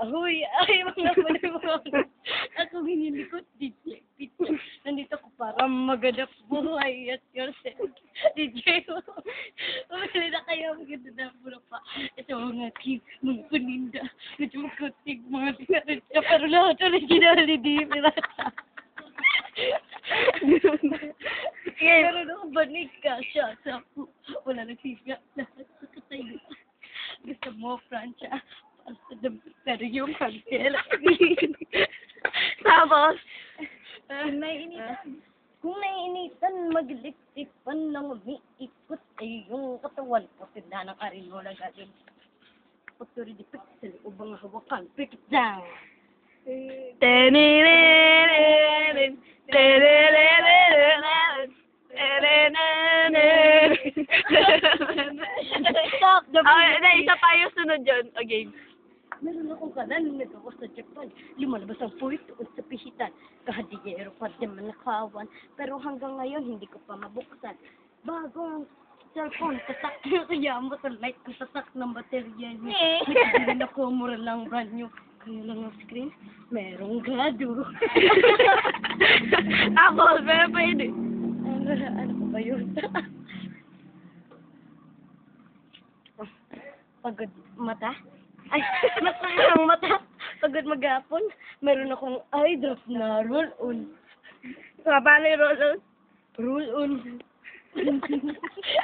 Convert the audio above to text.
Ahoy, ay, mga mga. Ako hinilikot, DJ. Nandito ko para maganap buhay at yourself. DJ, umili na kayo, maganda na puro pa. Ito mga king, mga paninda. Ito mga kutig, mga pinarita. Pero lahat original, hindi pirata. Pero nung banig ka siya, sapo, wala nagsisya, lahat sa katayo. Gusto mo, Francia, pero yung kantel. Tapos, Kung naiinitan, magliptipan ng umiikot ay yung katawan ko, tinda ng arinola galing. Pagturi di pixel, ubang hawakan, pick it down. Stop the isa pa yung sunod yun. Okay. Meron akong kanan, nagawa sa Japan. Lumalabas ang puwit tuon sa pihitan. Kahadiyero pa din manakawan. Pero hanggang ngayon, hindi ko pa mabuksan. Bagong cellphone, tatak na kaya mo sa light ko tatak ng baterya niya. Nagbilin ako, mura lang brand new. Kaya lang ang screen, merong gado. Tapos, pero pwede. Ano ko ba yun? Pagod mata? Ay, masahang mata. Pagod maghapon. Meron akong eye drop na roll-on. Paano yung roll-on? Roll-on.